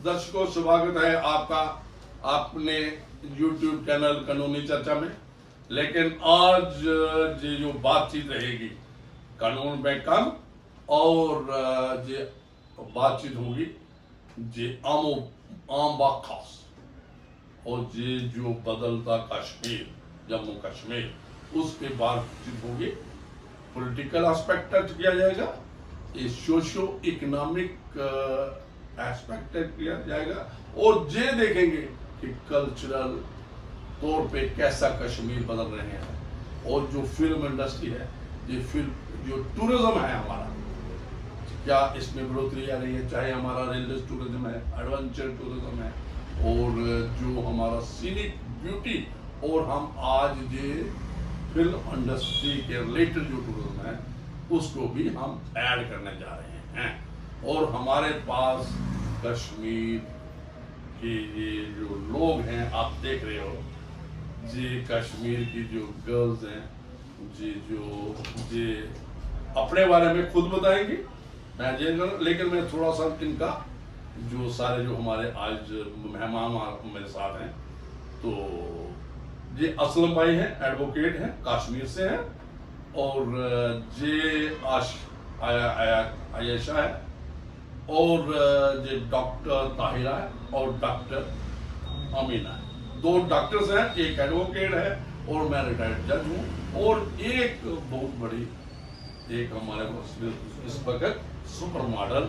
दर्शकों, स्वागत है आपका अपने YouTube चैनल कानूनी चर्चा में। लेकिन आज ये जो बातचीत रहेगी कानून में कम और ये बातचीत होगी जे आम बात खास और ये जो बदलता कश्मीर, जम्मू कश्मीर, उसके बातचीत होगी। पॉलिटिकल एस्पेक्ट टच किया जाएगा, ये सोशो इकोनॉमिक एस्पेक्ट किया जाएगा और ये देखेंगे कि कल्चरल तौर पे कैसा कश्मीर बदल रहे हैं। और जो फिल्म इंडस्ट्री है, ये फिल्म जो टूरिज्म है हमारा, क्या इसमें बढ़ोतरी आ रही है, चाहे हमारा रिलीजियस टूरिज्म है, एडवेंचर टूरिज्म है, और जो हमारा सीनिक ब्यूटी, और हम आज ये फिल्म इंडस्ट्री के रिलेटेड जो टूरिज्म है उसको भी हम ऐड करने जा रहे हैं। और हमारे पास कश्मीर के ये जो लोग हैं, आप देख रहे हो, ये कश्मीर की जो गर्ल्स हैं, ये अपने बारे में खुद बताएंगी, मैं ये, लेकिन मैं थोड़ा सा इनका जो सारे जो हमारे आज मेहमान मेरे साथ हैं, तो ये असलम भाई हैं, एडवोकेट हैं, कश्मीर से हैं, और ये आयशा है, और ये डॉक्टर ताहिरा है, और डॉक्टर अमीना है। दो डॉक्टर्स हैं, एक एडवोकेट है और मैं रिटायर्ड जज हूँ, और एक बहुत बड़ी एक हमारे इस वक्त सुपर मॉडल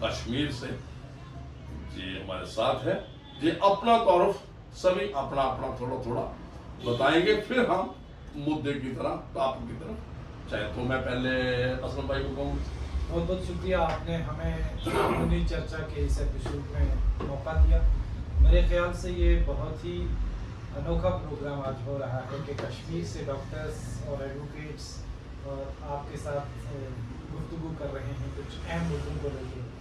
कश्मीर से जी हमारे साथ है। जी अपना तारुफ सभी अपना अपना थोड़ा थोड़ा बताएंगे, फिर हम मुद्दे की तरफ, टॉपिक की तरफ चाहे। तो मैं पहले असलम भाई को कहूँ, बहुत बहुत शुक्रिया, आपने हमें कानूनी चर्चा के इस एपिसोड में मौका दिया। मेरे ख्याल से ये बहुत ही अनोखा प्रोग्राम आज हो रहा है कि कश्मीर से डॉक्टर्स और एडवोकेट्स और आपके साथ गुफ्तगू कर रहे हैं कुछ अहम मुद्दों को लेकर।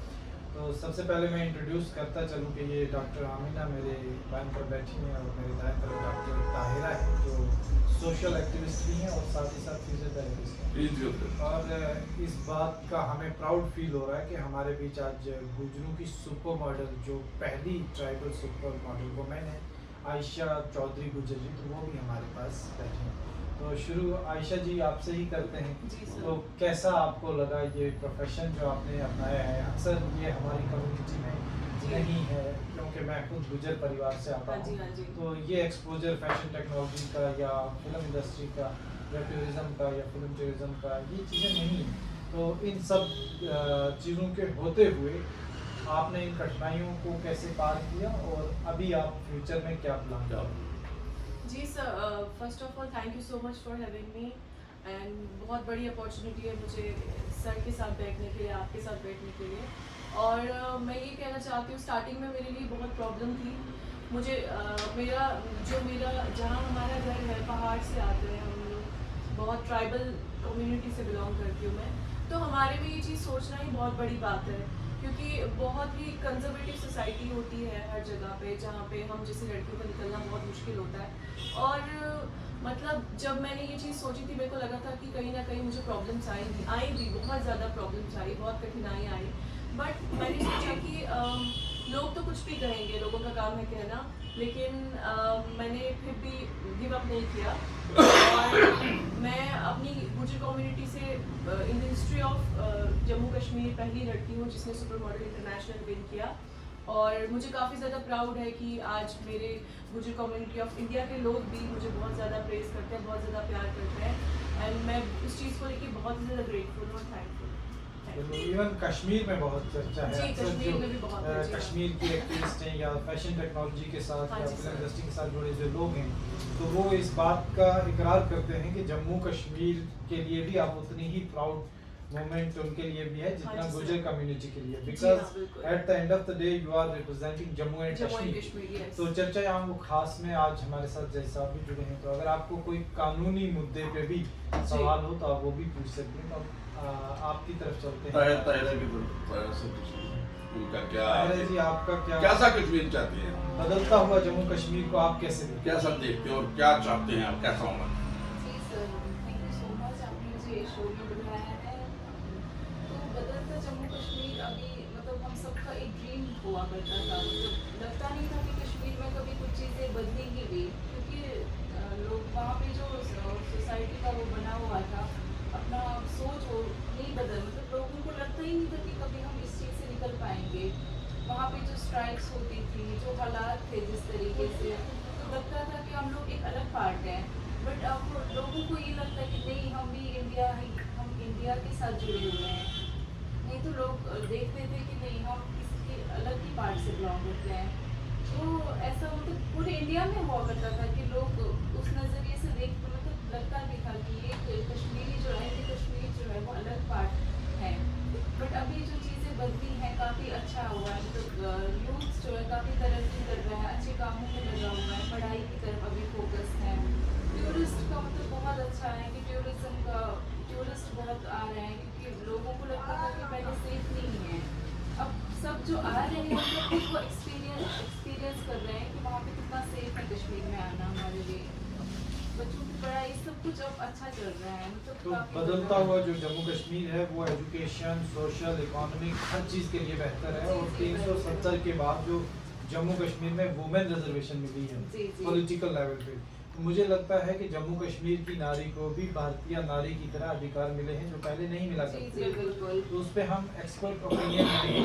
तो सबसे पहले मैं इंट्रोड्यूस करता चलूँ कि ये डॉक्टर आमिना मेरे बाएं पर बैठी हैं, और मेरे दाएं तरफ डॉक्टर ताहिरा है जो सोशल एक्टिविस्ट भी हैं और साथ ही साथ फिजियोथेरेपिस्ट हैं। और इस बात का हमें प्राउड फील हो रहा है कि हमारे बीच आज गुजरों की सुपर मॉडल, जो पहली ट्राइबल सुपर मॉडल वुमेन है, आयशा चौधरी गुजर जी, तो वो भी हमारे पास बैठी हैं। तो शुरू आयशा जी आपसे ही करते हैं। तो कैसा आपको लगा ये प्रोफेशन जो आपने अपनाया है? अक्सर ये हमारी कम्युनिटी में नहीं है, क्योंकि मैं खुद गुजर परिवार से आता हूँ, तो ये एक्सपोजर फैशन टेक्नोलॉजी का या फिल्म इंडस्ट्री का या टूरिज़्म का या फिल्म टूरिज़्म का, ये चीज़ें नहीं हैं। तो इन सब चीज़ों के होते हुए आपने इन कठिनाइयों को कैसे पार किया, और अभी आप फ्यूचर में क्या प्लान कर रहे हैं? जी sir, first of all thank you so much for having me, and बहुत बड़ी अपॉर्चुनिटी है मुझे सर के साथ बैठने के लिए, आपके साथ बैठने के लिए। और मैं ये कहना चाहती हूँ, स्टार्टिंग में मेरे लिए बहुत प्रॉब्लम थी। मुझे मेरा जहाँ हमारा घर है, पहाड़ से आते हैं हम लोग, बहुत ट्राइबल कम्युनिटी से बिलोंग करती हूँ मैं, तो हमारे में ये चीज़ सोचना ही बहुत बड़ी बात है, क्योंकि बहुत ही कंजर्वेटिव सोसाइटी होती है हर जगह पे, जहाँ पे हम जैसे लड़कियों को निकलना बहुत मुश्किल होता है। और मतलब जब मैंने ये चीज़ सोची थी, मेरे को लगा था कि कहीं ना कहीं मुझे प्रॉब्लम्स आई भी बहुत ज़्यादा प्रॉब्लम्स आई, बहुत कठिनाई आई। बट मैंने सोचा कि लोग तो कुछ भी कहेंगे, लोगों का काम है कहना, लेकिन मैंने फिर भी गिव अप नहीं किया। और मैं अपनी गुजर कम्युनिटी से in the history of Jammu Kashmir पहली लड़की हूँ जिसने सुपर मॉडल इंटरनेशनल विन किया, और मुझे काफ़ी ज़्यादा प्राउड है कि आज मेरे गुजर कम्युनिटी ऑफ इंडिया के लोग भी मुझे बहुत ज़्यादा प्रेस करते हैं, बहुत ज़्यादा प्यार करते हैं, एंड मैं इस चीज़ को लेकर बहुत ही ज़्यादा ग्रेटफुल और थैंकफुल। इवन कश्मीर में बहुत चर्चा है, कश्मीर में भी बहुत कश्मीर की एक्टिविस्ट हैं या फैशन टेक्नोलॉजी के साथ या फिल्म इंडस्ट्री के साथ जुड़े जो लोग हैं, तो वो इस बात का इकरार करते हैं कि जम्मू कश्मीर के लिए भी आप उतनी ही प्राउड मोमेंट उनके लिए भी है जितना गुजर कम्युनिटी के लिए, because at the end of the day you are representing Jammu and Kashmir. तो चर्चा यहाँ वो खास में आज हमारे साथ जैसा भी जुड़े हैं, तो अगर आपको कोई कानूनी मुद्दे पे भी सवाल हो तो आप वो भी पूछ सकते हैं। तो आपकी तरफ चलते हैं। उनका क्या जी, आपका क्या कैसा कश्मीर चाहती हैं? बदलता हुआ जम्मू कश्मीर को आप कैसे देखते हैं? कैसा देखते हो और क्या चाहते हैं आप, कैसा होना? जी sir, thank you so much, आपने मुझे ये शो में बुलाया है। तो बदलता जम्मू कश्मीर अभी मतलब हम सबका एक ड्रीम हुआ करता था, मतलब लगता नहीं था कि कश्मीर में कभी कुछ चीज़ें बदलेंगी भी, क्योंकि लोग वहाँ पे जो सोसाइटी का वो बना हुआ था, अपना सोच वो नहीं बदल, मतलब लोगों को लगता ही नहीं था कि कभी हम इस चीज़ से निकल पाएंगे। वहाँ पे जो स्ट्राइक्स होती थी, जो हालात थे जिस तरीके से, तो लगता था कि हम लोग एक अलग पार्ट हैं। बट अब लोगों को ये लगता है कि नहीं, हम भी हम इंडिया के साथ जुड़े हुए हैं। नहीं तो लोग देखते थे कि नहीं, हम किसी अलग ही पार्ट से बिलोंग करते हैं। तो ऐसा मतलब पूरे इंडिया में हुआ करता था कि लोग उस नज़रिए से देख, मतलब लगता भी था कि ये कश्मीरी जो है, ये कश्मीर जो है वो अलग पार्ट है। बट अभी जो चीज़ें बदली हैं, काफ़ी अच्छा हुआ है, मतलब यूथ जो है काफ़ी तरक्की कर रहा है, अच्छे कामों में लगा हुआ है, पढ़ाई की तरफ अभी फोकस है। टूरिस्ट का मतलब बहुत अच्छा है कि टूरिस्ट बहुत आ रहे हैं, क्योंकि लोगों को लगता था कि पहले सेफ नहीं है। अब सब जो आ रहे हैं मतलब खुद वो एक्सपीरियंस कर रहे हैं कि वहाँ पे कितना सेफ है कश्मीर में आना हमारे लिए। बच्चों की पढ़ाई सब कुछ अब अच्छा चल रहा है, मतलब तो काफी बदलता हुआ जो जम्मू कश्मीर है वो एजुकेशन, सोशल, इकोनॉमिक हर चीज़ के लिए बेहतर है। और 370 के बाद जो जम्मू कश्मीर में वुमेन रिजर्वेशन मिली है जी, जी। पॉलिटिकल लेवल पे, तो मुझे लगता है कि जम्मू कश्मीर की नारी को भी भारतीय नारी की तरह अधिकार मिले हैं जो पहले नहीं मिला जी, करते जी, बिल्कुल। तो उस पर हम एक्सपर्ट ओपिनियन लेंगे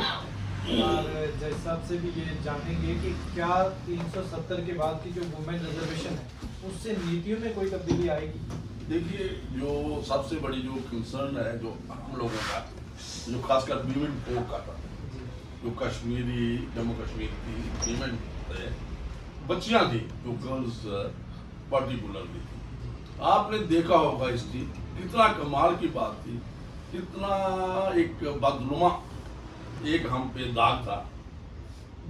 और जज साहब से भी ये जानेंगे कि क्या 370 के बाद की जो वुमेन रिजर्वेशन है उससे नीतियों में कोई तब्दीली आएगी। देखिए, जो सबसे बड़ी जो कंसर्न है जो हम लोगों का, जो खासकर वीमेन फोक का था, जो कश्मीरी जम्मू कश्मीर की वीमेन बच्चियां थी, जो गर्ल्स पर्टिकुलरली थी, आपने देखा होगा इसकी कितना कमाल की बात थी, कितना एक बदनुमा एक हम पे दाग था।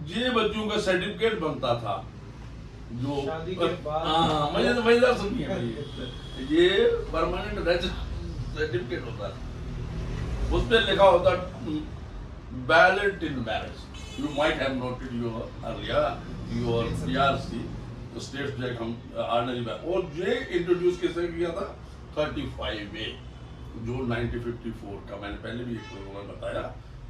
ये बच्चों का सर्टिफिकेट बनता था जो शादी के बाद मजेदार सुनिए भाई, ये परमानेंट रेजिडेंट सर्टिफिकेट होता था, उस पर लिखा होता ballot in marriage. You might have noted your PRC states जो हम ऑर्डिनरी बैक, और ये इंट्रोड्यूस किसने किया था 35A जो 1954 का, मैंने पहले भी एक प्रोग्राम में बताया,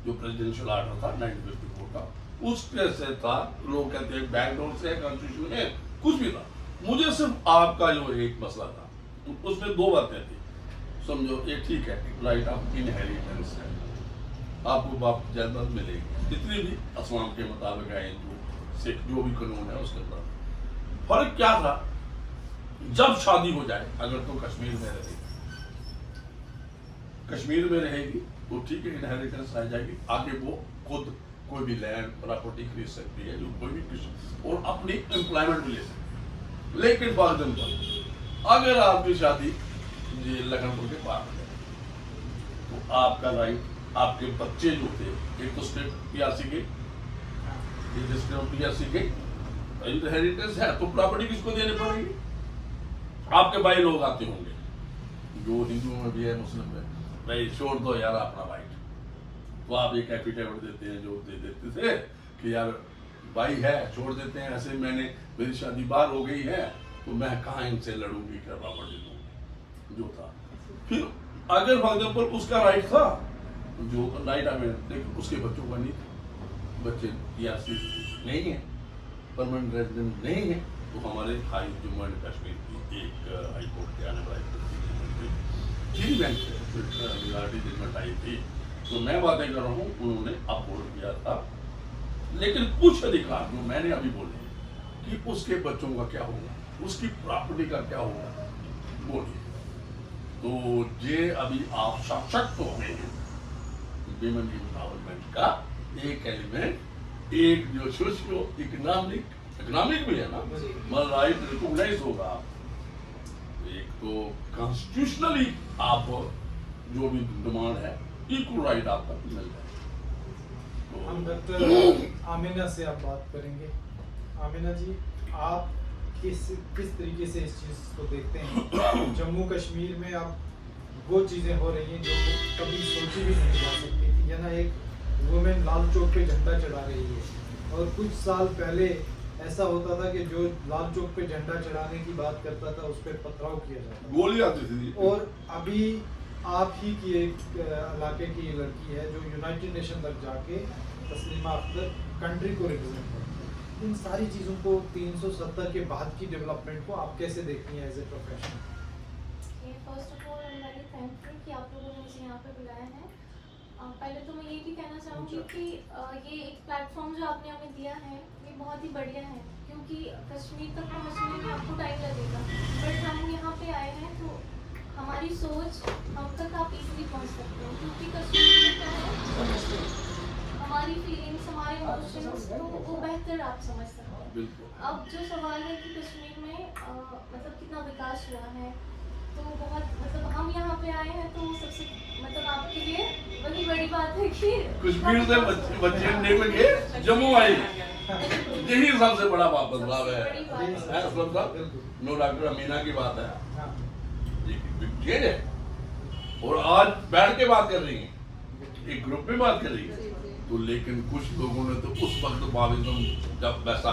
जो प्रेसिडेंशियल आर्डर था 1954 का, उसके से था। लोग कहते हैं बैकडोर से कॉन्स्टिट्यूशन में कुछ भी था। मुझे सिर्फ आपका जो एक मसला था उसमें दो बातें थी, समझो ये ठीक है, राइट ऑफ इनहेरिटेंस है, आपको बाप जायदाद मिलेगी, जितनी भी असवाम के मुताबिक है, हिंदू सिख जो भी कानून है उसके अंदर। फर्क क्या था, जब शादी हो जाए अगर तो कश्मीर में रहेगी, कश्मीर में रहेगी तो ठीक है, इनहेरिटेंस आ जाएगी, आगे वो खुद कोई भी लैंड प्रॉपर्टी खरीद सकती है, जो कोई भी किसी और अपनी एम्प्लॉयमेंट भी ले सकती है। लेकिन फॉर एग्जाम्पल अगर आपकी शादी ये लखनपुर के पार हो जाए तो आपका राइट, आपके बच्चे जो थे, एक तो स्टेट PRC के, PRC के इनहेरिटेंस है, तो प्रॉपर्टी किसको देनी पड़ेगी? आपके भाई लोग आते होंगे, जो हिंदुओं में भी है, मुस्लिम में, भाई छोड़ दो यार अपना राइट, तो आप एक एफिडेविट देते हैं, जो दे देते थे कि यार भाई है, छोड़ देते हैं, ऐसे मेरी शादी बाहर हो गई है तो मैं कहाँ इनसे लड़ूंगी, क्या प्रॉपर्टी दूंगी, जो था। फिर अगर फॉर एग्जाम्पल उसका राइट था, जो राइट हमें, लेकिन उसके बच्चों का नहीं था, बच्चे PRC नहीं है, परमानेंट रेजिडेंट नहीं है, तो हमारे हाई जम्मू एंड कश्मीर की एक हाई कोर्ट के आने वाले जजमेंट आई थी, तो मैं बातें कर रहा हूँ, उन्होंने अपोज किया था। लेकिन कुछ अधिकार जो मैंने अभी बोले कि उसके बच्चों का क्या होगा, उसकी प्रॉपर्टी का क्या होगा, बोलिए, तो ये अभी आप सशक्त हो गए हैं, विमेन एम्पावरमेंट का एक एलिमेंट, एक जो सोशियो इकोनॉमिक भी है ना, मतलब राइट रिकॉग्नाइज होगा। एक तो कॉन्स्टिट्यूशनली आप जो भी डिमांड है, इक्वल राइट आपका मिल जाए। तो हम डॉक्टर आमिना से आप बात करेंगे। आमिना जी, आप किस तरीके से इस चीज़ को देखते हैं? जम्मू कश्मीर में अब वो चीज़ें हो रही हैं जो कभी सोची भी नहीं जा सकती थी, या ना एक वुमेन लाल चौक पे झंडा चढ़ा रही है, और कुछ साल पहले ऐसा होता था कि जो लाल चौक पे झंडा चढ़ाने की बात करता था उस पर पथराव किया जाता था, गोली आती थी। और अभी आप ही की एक इलाके की ये लड़की है जो यूनाइटेड नेशन तक जाके तस्लीमा अख्तर कंट्री को रिप्रेजेंट करती है। इन सारी चीज़ों को 370 के बाद की डेवलपमेंट को आप कैसे देखती हैं as a professional? First of all I am very thankful कि आप लोगों ने मुझे यहाँ पे बुलाया है। पहले तो मैं ये भी कहना चाहूँगी कि ये एक प्लेटफॉर्म जो आपने हमें दिया है ये बहुत ही बढ़िया है, क्योंकि कश्मीर तक पहुँचने में आपको टाइम लगेगा, बट हम यहाँ पे आए हैं तो हमारी सोच हम तक आप इजीली पहुँच सकते हैं, क्योंकि कश्मीर में क्या है हमारी फीलिंग्स, हमारे इमोशंस तो वो बेहतर आप समझ सकते हैं। बिल्कुल। अब जो सवाल है कि कश्मीर में मतलब कितना विकास हुआ है, तो बहुत मतलब हम यहाँ पे आए हैं तो सबसे मतलब आपके लिए वही बड़ी बात है कि कश्मीर से बच्चे निकल के जम्मू आई, यही सबसे बड़ा बदलाव है। असलम साहब, नो डॉक्टर अमीना की बात है, हाँ, चेंज है। और आज बैठ के बात कर रही है, एक ग्रुप में बात कर रही है। तो लेकिन कुछ लोगों ने तो उस वक्त बाविज़म जब वैसा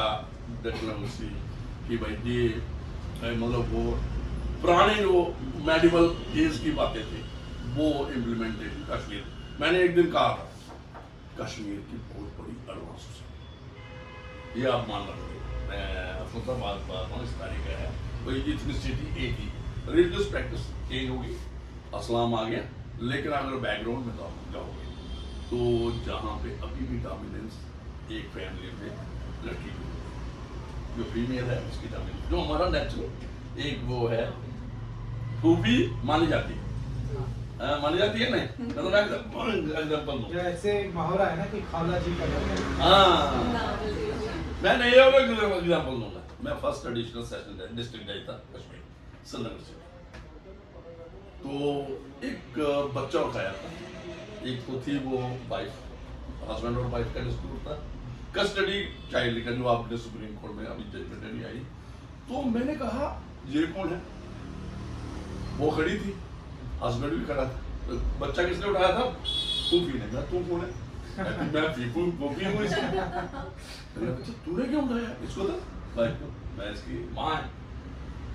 टेक्नोलॉजी कि भाई ये मतलब वो पुराने जो मेडिवल डेज की बातें थी वो इम्प्लीमेंटेशन कश्मीर, मैंने एक दिन कहा था कश्मीर की बहुत बड़ी एडवांस सोसाइटी, ये आप मान रहे मैं अपना बात हूँ, इस तारीख है वही इथनिसिटी एक ही, रिलीजियस प्रैक्टिस चेंज होगी, अस्लाम आ गया, लेकिन अगर बैकग्राउंड में तो आप जाओगे तो जहाँ पे अभी भी डोमिनेंस एक फैमिली में लड़की जो फीमेल है उसकी डोमिनेंस, जो हमारा नेचुरल एक वो है फूफी मानी जाती है, मानी जाती है नहीं मतलब एग्जाम्पल जो ऐसे मुहावरा है ना कि खाला जी का घर है। हाँ, मैं नहीं होगा एग्जाम्पल दूंगा। मैं फर्स्ट एडिशनल सेशन डिस्ट्रिक्ट गया था कश्मीर श्रीनगर से, तो एक बच्चा उठाया था, एक तो थी वो वाइफ, हस्बैंड और वाइफ का डिस्प्यूट था, कस्टडी चाइल्ड का, जो आपने सुप्रीम कोर्ट में अभी जजमेंट नहीं आई। तो मैंने कहा ये कौन है, वो खड़ी थी, हस्बैंड भी खड़ा था, तो बच्चा किसने उठाया था, फूफी ने। तू कौन है, कहती मैं फीफू फूफी हूँ इसकी। मैंने बच्चा तूने क्यों उठाया इसको, तो भाई मैं इसकी माँ है।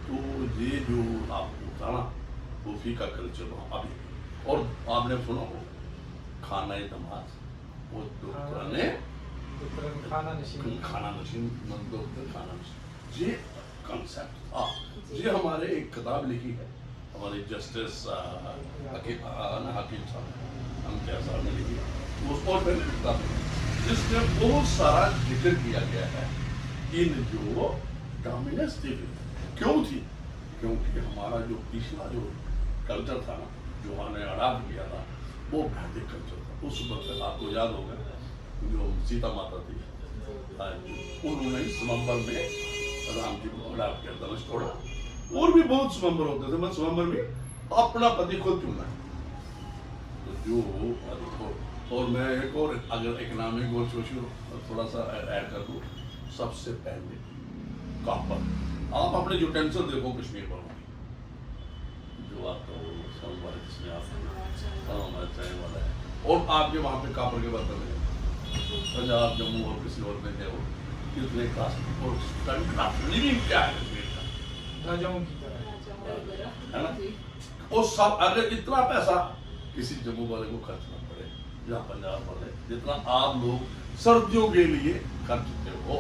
तो ये जो आपको था ना फूफी का कल्चर वहाँ अभी, और आपने सुना हो खाना दमाद, वो डॉक्टर ने खाना नशीन, खाना नशीन डॉक्टर खाना नशीन, ये कंसेप्ट था। ये हमारे एक किताब लिखी है हमारे जस्टिस हकीम साहब, हम क्या साहब ने लिखी है उस और पहले किताब जिसमें बहुत सारा जिक्र किया गया है इन जो डोमिनेंस थी क्यों थी, क्योंकि हमारा जो पिछला जो कल्चर था ना जो हमने अडाप्ट किया था वो वैदिक कल्चर था। उस वक्त आपको याद होगा जो सीता माता थी, उन्होंने स्वयंवर में राम जी को अडाप्ट किया था थोड़ा, और भी बहुत स्वयंवर होते थे, मैं स्वयंवर में अपना पति खुद चुना है। तो जो और मैं एक और अगर इकोनॉमिक और सोशल थोड़ा सा ऐड कर दूँ, सबसे पहले कॉपर, आप अपने यूटेंसिल देखो कश्मीर पर जो आपका जिसमें आप चाय वाला है, और आपके वहाँ पे कॉपर के बर्तन है, पंजाब जम्मू और किसी और में है वो कितने क्लास और स्टैंडर्ड लिविंग क्या है कश्मीर का, राजाओं की तरह है ना। और सब अगर इतना पैसा किसी जम्मू वाले को खर्च ना पड़े या पंजाब वाले जितना आप लोग सर्दियों के लिए खर्चते हो,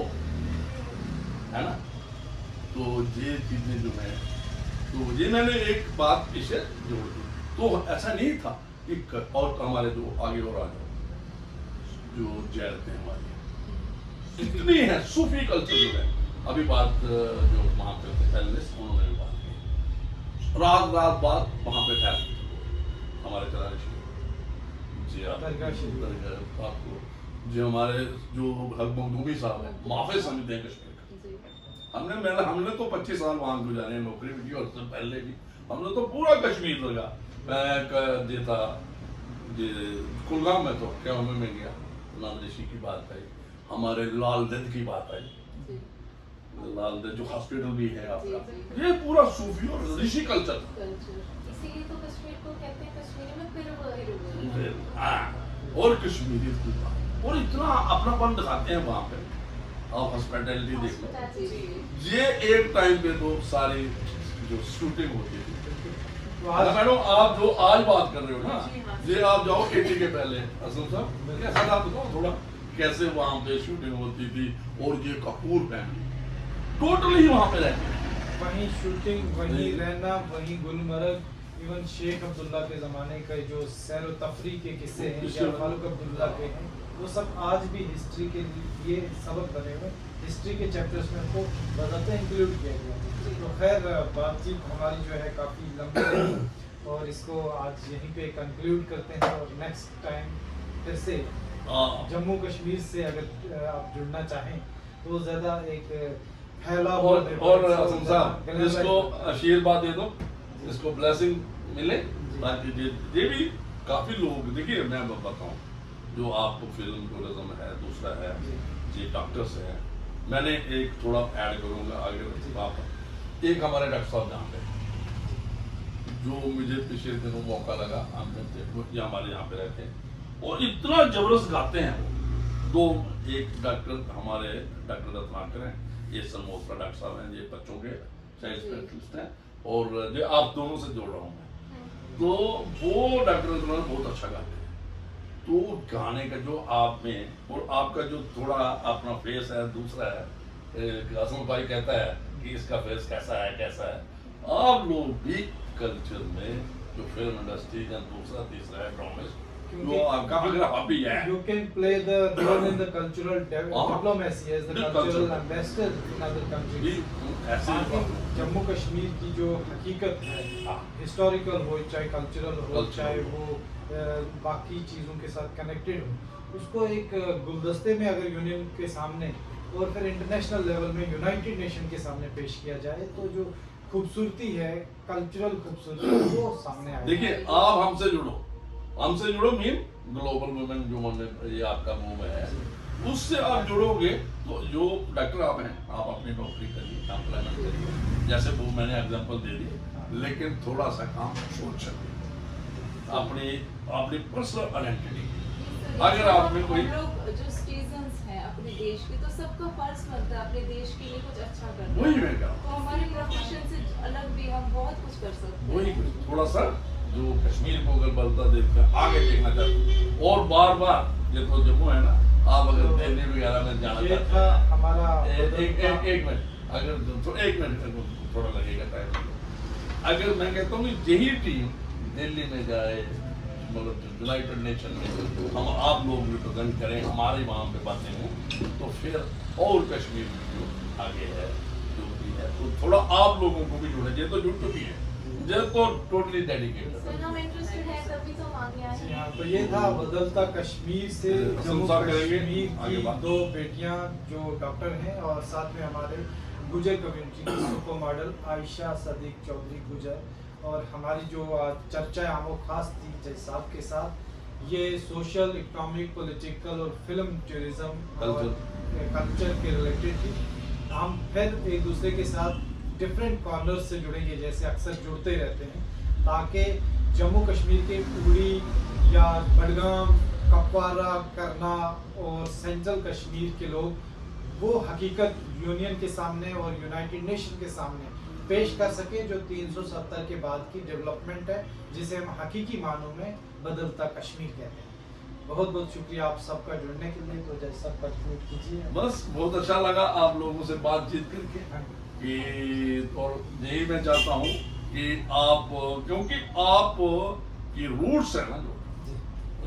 है ना। तो ये चीजें जो है, तो ये मैंने एक बात पीछे जोड़ दी। तो ऐसा नहीं था कि और हमारे जो आगे और आगे जो जैरतें हमारी इतनी है, सूफी कल्चर जो है, अभी बात जो वहाँ पे थे पहले उन्होंने भी बात की, रात बाद वहाँ पे ठहर हमारे कराची जी आपको जो हमारे जो मखदूमी साहब है माफे समझते हैं कश्मीर का, हमने तो 25 साल वहाँ गुजारे, नौकरी भी की, और उससे पहले भी हमने तो पूरा कश्मीर लगा। मैं था कुलगाम में, तो क्या में गया, नादरेशी की बात आई, हमारे लाल दद की बात आई, लाल दद जो हॉस्पिटल भी है आपका, ये पूरा सूफी और ऋषि कल्चर, इसीलिए तो कश्मीर को कहते हैं कश्मीरी में पिरवल। और कश्मीरी और इतना अपनापन दिखाते हैं वहाँ पे, आप हॉस्पिटैलिटी देख लो। ये एक टाइम पे तो सारी जो शूटिंग होती थी तो आज मैडम आप जो आज बात कर रहे हो ना, जी, हाँ। ये आप जाओ 80 के पहले असलम साहब कैसा था बताओ थोड़ा, कैसे वहाँ पे शूटिंग होती थी, और ये कपूर फैमिली टोटली वहाँ पे रहती है। वहीं शूटिंग, वहीं जी। रहना, वहीं गुलमर्ग, इवन शेख अब्दुल्ला के ज़माने के जो सैर व तफरी के किस्से हैं या फारूक अब्दुल्ला के हैं, वो सब आज भी हिस्ट्री के लिए सबक बने हुए, हिस्ट्री के चैप्टर्स में उनको बजाते इंक्लूड किया गया। तो खैर बातचीत हमारी जो है काफ़ी लंबी रही और इसको आज यहीं पे कंक्लूड करते हैं, और नेक्स्ट टाइम फिर से हाँ। जम्मू कश्मीर से अगर आप जुड़ना चाहें तो ज़्यादा एक फैला हुआ और पेपर, असलम साहब ज़्यादा इसको आशीर्वाद दे दो, इसको ब्लेसिंग मिले, जी। ताकि ये भी काफी लोग देखिए, मैं बताऊं जो आपको फिल्म टूरिज्म है, दूसरा है ये डॉक्टर्स है, मैंने एक थोड़ा ऐड करूंगा आगे आप, एक हमारे डॉक्टर साहब जहाँ पे जो मुझे पिछले दिनों मौका लगा, हम ये हमारे यहाँ पे रहते हैं और इतना जबरदस्त गाते हैं वो, दो एक डॉक्टर हमारे डॉक्टर रत्नाकर हैं, ये सलमोत्रा डॉक्टर साहब हैं, ये बच्चों के चाइल्ड स्पेशलिस्ट हैं, और जो आप दोनों से जोड़ रहा हूँ मैं, तो वो डॉक्टर रत्नाकर बहुत अच्छा गाते हैं। तो गाने का जो आप में और आपका जो थोड़ा अपना फेस है, दूसरा है असम भाई कहता है कि इसका फेस कैसा है, आप लोग भी कल्चर में जो फिल्म इंडस्ट्री या दूसरा तीसरा है ड्रामेस जो आपका अगर हॉबी है, You can play the role in the cultural diplomacy as the The cultural cultural. ambassador in other भी countries. ऐसे ही बाकी जम्मू कश्मीर की जो हकीकत है, हाँ। हिस्टोरिकल हो चाहे कल्चरल हो, Cultural चाहे हो। वो बाकी चीज़ों के साथ कनेक्टेड हो, उसको एक गुलदस्ते में अगर यूनियन के सामने और फिर इंटरनेशनल लेवल में यूनाइटेड नेशन के सामने पेश किया जाए तो जो खूबसूरती है, कल्चरल खूबसूरती, वो सामने आए। देखिए आप हमसे जुड़ो मीन ग्लोबल वुमेन जो हमने ये आपका मूव है, उससे आप जुड़ोगे तो जो डॉक्टर आप हैं, आप अपनी नौकरी करिए, एम्प्लॉयमेंट करिए, जैसे वो मैंने एग्जांपल दे दी, लेकिन थोड़ा सा काम सोच सकते अपनी पर्सनल आइडेंटिटी। अगर आप में कोई हम लोग जो सिटीजन्स हैं अपने देश के, तो सबका फर्ज बनता है अपने देश के लिए कुछ अच्छा करना। वही मैं कह रहा तो हमारे प्रोफेशन से अलग भी हम बहुत कुछ कर सकते हूँ, वही हैं। थोड़ा सा जो कश्मीर को अगर बलता देखते हैं आगे देखना चाहते हैं, और बार ये तो जम्मू है ना, आप अगर दिल्ली वगैरह में जाना ये चाहते था हैं, हमारा एक मिनट अगर एक मिनट थोड़ा लगेगा टाइम, अगर मैं कहता हूँ कि यही टीम दिल्ली में जाए, मतलब यूनाइटेड नेशन में हम आप लोग रिप्रेजेंट करें, हमारे वहाँ पे बातें हों, तो फिर और कश्मीर में जो आगे है जो भी है, तो थोड़ा आप लोगों को भी जुड़े, ये तो जुड़ चुकी है, ये तो टोटली डेडिकेटेड। सर हम इंटरेस्टेड हैं तभी तो मांगे आए जी हाँ, हैं। तो ये था बदलता कश्मीर से जम्मू साहब करेंगे, कश्मीर आगे की बात। दो बेटियां जो डॉक्टर हैं, और साथ में हमारे गुजर कम्युनिटी की सुपर मॉडल आयशा सदीक चौधरी गुजर, और हमारी जो चर्चा आमो खास थी जज साहब के साथ, ये सोशल, इकोनॉमिक, पॉलिटिकल और फिल्म टूरिज्म और कल्चर के रिलेटेड थी। हम फिर एक दूसरे के साथ डिफरेंट कॉर्नर्स से जुड़ेंगे, जैसे अक्सर जुड़ते रहते हैं, ताकि जम्मू कश्मीर के उड़ी या बडगाम, कपवारा, करना और सेंट्रल कश्मीर के लोग वो हकीकत यूनियन के सामने और यूनाइटेड नेशन के सामने पेश कर सके जो 370 के बाद की डेवलपमेंट है, जिसे हम हकीकी मानों में बदलता कश्मीर कहते हैं। बहुत बहुत शुक्रिया आप सबका जुड़ने के लिए। तो जैसा कंक्लूड कीजिए। बस बहुत अच्छा लगा आप लोगों से बातचीत करके, कि और यही मैं चाहता हूँ कि आप, क्योंकि आप की रूट्स है ना,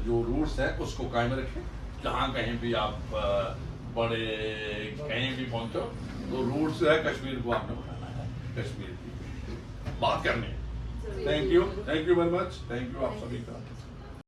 जो रूट्स है उसको कायम रखें, जहाँ कहीं भी आप बड़े कहीं भी पहुँचो, तो रूट्स है कश्मीर को आपने उठाना है, कश्मीर की बात करनी है। Thank you very much, thank you आप सभी का।